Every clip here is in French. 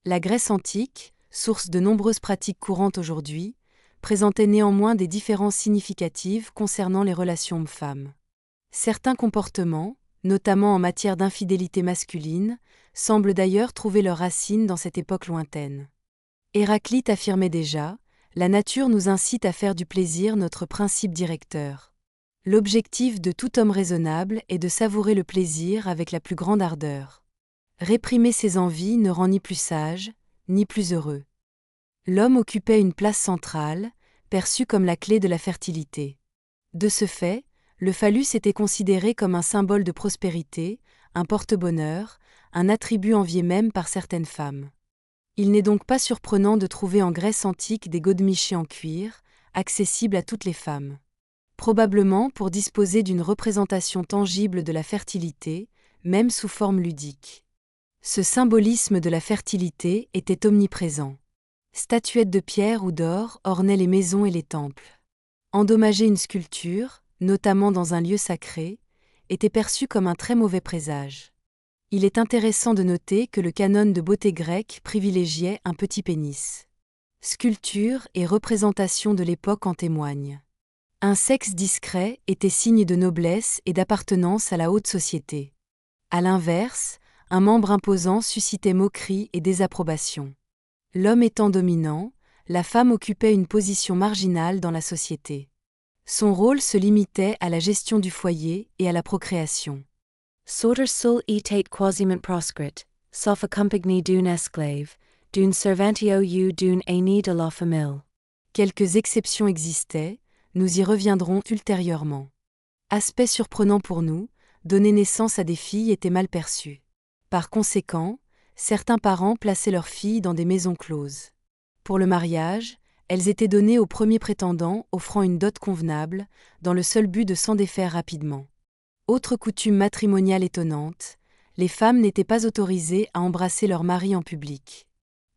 La Grèce antique, source de nombreuses pratiques courantes aujourd'hui, présentait néanmoins des différences significatives concernant les relations hommes-femmes. Certains comportements, notamment en matière d'infidélité masculine, semblent d'ailleurs trouver leurs racines dans cette époque lointaine. Héraclite affirmait déjà : la nature nous incite à faire du plaisir notre principe directeur. L'objectif de tout homme raisonnable est de savourer le plaisir avec la plus grande ardeur. Réprimer ses envies ne rend ni plus sage, ni plus heureux. L'homme occupait une place centrale, perçue comme la clé de la fertilité. De ce fait, le phallus était considéré comme un symbole de prospérité, un porte-bonheur, un attribut envié même par certaines femmes. Il n'est donc pas surprenant de trouver en Grèce antique des godemichés en cuir, accessibles à toutes les femmes. Probablement pour disposer d'une représentation tangible de la fertilité, même sous forme ludique. Ce symbolisme de la fertilité était omniprésent. Statuettes de pierre ou d'or ornaient les maisons et les temples. Endommager une sculpture, notamment dans un lieu sacré, était perçu comme un très mauvais présage. Il est intéressant de noter que le canon de beauté grec privilégiait un petit pénis. Sculpture et représentation de l'époque en témoignent. Un sexe discret était signe de noblesse et d'appartenance à la haute société. À l'inverse, un membre imposant suscitait moquerie et désapprobation. L'homme étant dominant, la femme occupait une position marginale dans la société. Son rôle se limitait à la gestion du foyer et à la procréation. Soter sul etate quasiment proscrit, sauf accompagné d'une esclave, d'une servantio ou d'une aînée de la famille. Quelques exceptions existaient, nous y reviendrons ultérieurement. Aspect surprenant pour nous, donner naissance à des filles était mal perçu. Par conséquent, certains parents plaçaient leurs filles dans des maisons closes. Pour le mariage, elles étaient données aux premiers prétendants offrant une dot convenable, dans le seul but de s'en défaire rapidement. Autre coutume matrimoniale étonnante, les femmes n'étaient pas autorisées à embrasser leur mari en public.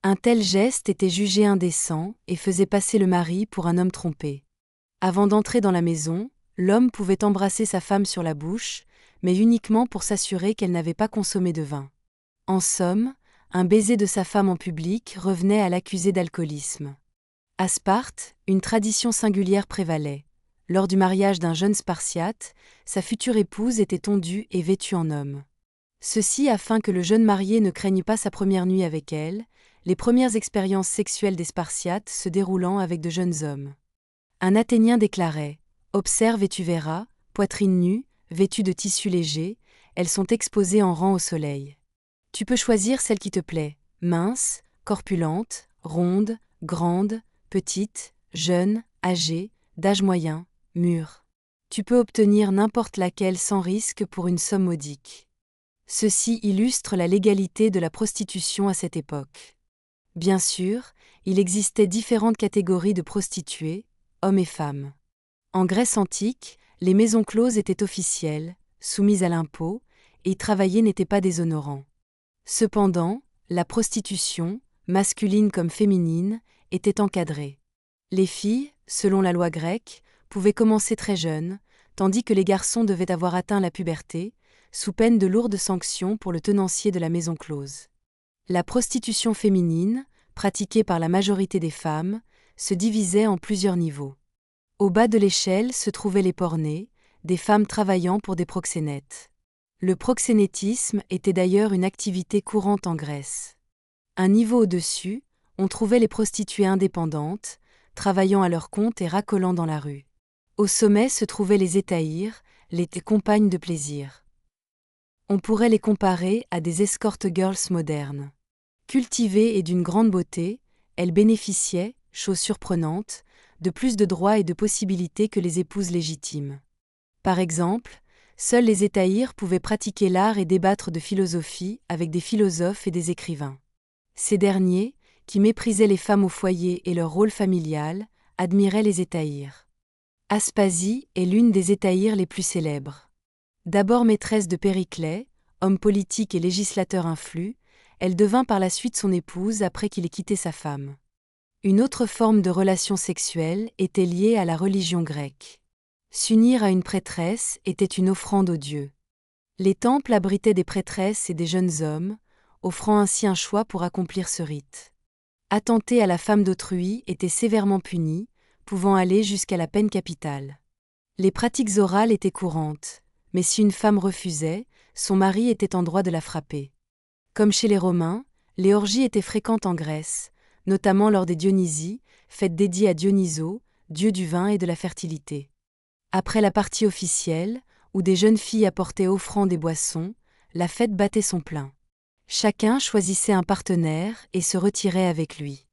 Un tel geste était jugé indécent et faisait passer le mari pour un homme trompé. Avant d'entrer dans la maison, l'homme pouvait embrasser sa femme sur la bouche, mais uniquement pour s'assurer qu'elle n'avait pas consommé de vin. En somme, un baiser de sa femme en public revenait à l'accuser d'alcoolisme. À Sparte, une tradition singulière prévalait. Lors du mariage d'un jeune Spartiate, sa future épouse était tondue et vêtue en homme. Ceci afin que le jeune marié ne craigne pas sa première nuit avec elle, les premières expériences sexuelles des Spartiates se déroulant avec de jeunes hommes. Un Athénien déclarait : « Observe et tu verras, poitrine nue, vêtue de tissu léger, elles sont exposées en rang au soleil. Tu peux choisir celle qui te plaît, mince, corpulente, ronde, grande, petite, jeune, âgée, d'âge moyen, mûre. Tu peux obtenir n'importe laquelle sans risque pour une somme modique. » Ceci illustre la légalité de la prostitution à cette époque. Bien sûr, il existait différentes catégories de prostituées, hommes et femmes. En Grèce antique, les maisons closes étaient officielles, soumises à l'impôt, et y travailler n'était pas déshonorant. Cependant, la prostitution, masculine comme féminine, était encadrée. Les filles, selon la loi grecque, pouvaient commencer très jeunes, tandis que les garçons devaient avoir atteint la puberté, sous peine de lourdes sanctions pour le tenancier de la maison close. La prostitution féminine, pratiquée par la majorité des femmes, se divisait en plusieurs niveaux. Au bas de l'échelle se trouvaient les pornées, des femmes travaillant pour des proxénètes. Le proxénétisme était d'ailleurs une activité courante en Grèce. Un niveau au-dessus, on trouvait les prostituées indépendantes, travaillant à leur compte et racolant dans la rue. Au sommet se trouvaient les hétaïres, les compagnes de plaisir. On pourrait les comparer à des escort girls modernes. Cultivées et d'une grande beauté, elles bénéficiaient, chose surprenante, de plus de droits et de possibilités que les épouses légitimes. Par exemple, seuls les hétaïres pouvaient pratiquer l'art et débattre de philosophie avec des philosophes et des écrivains. Ces derniers, qui méprisaient les femmes au foyer et leur rôle familial, admiraient les hétaïres. Aspasie est l'une des hétaïres les plus célèbres. D'abord maîtresse de Périclès, homme politique et législateur influent, elle devint par la suite son épouse après qu'il ait quitté sa femme. Une autre forme de relation sexuelle était liée à la religion grecque. S'unir à une prêtresse était une offrande aux dieux. Les temples abritaient des prêtresses et des jeunes hommes, offrant ainsi un choix pour accomplir ce rite. Attenter à la femme d'autrui était sévèrement puni, pouvant aller jusqu'à la peine capitale. Les pratiques orales étaient courantes, mais si une femme refusait, son mari était en droit de la frapper. Comme chez les Romains, les orgies étaient fréquentes en Grèce, notamment lors des Dionysies, fêtes dédiées à Dionysos, dieu du vin et de la fertilité. Après la partie officielle, où des jeunes filles apportaient offrandes et boissons, la fête battait son plein. Chacun choisissait un partenaire et se retirait avec lui.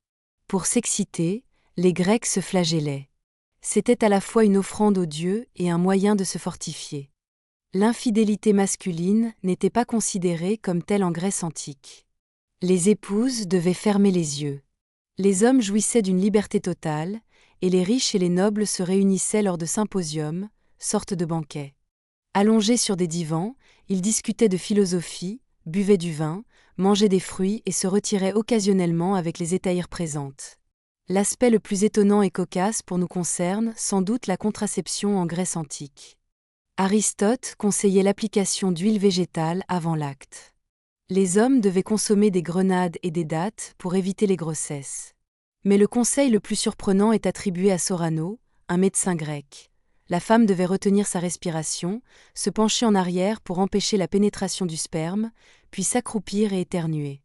Pour s'exciter, les Grecs se flagellaient. C'était à la fois une offrande aux dieux et un moyen de se fortifier. L'infidélité masculine n'était pas considérée comme telle en Grèce antique. Les épouses devaient fermer les yeux. Les hommes jouissaient d'une liberté totale, et les riches et les nobles se réunissaient lors de symposiums, sortes de banquets. Allongés sur des divans, ils discutaient de philosophie, buvaient du vin, mangeaient des fruits et se retiraient occasionnellement avec les hétaïres présentes. L'aspect le plus étonnant et cocasse pour nous concerne sans doute la contraception en Grèce antique. Aristote conseillait l'application d'huile végétale avant l'acte. Les hommes devaient consommer des grenades et des dattes pour éviter les grossesses. Mais le conseil le plus surprenant est attribué à Sorano, un médecin grec. La femme devait retenir sa respiration, se pencher en arrière pour empêcher la pénétration du sperme, puis s'accroupir et éternuer.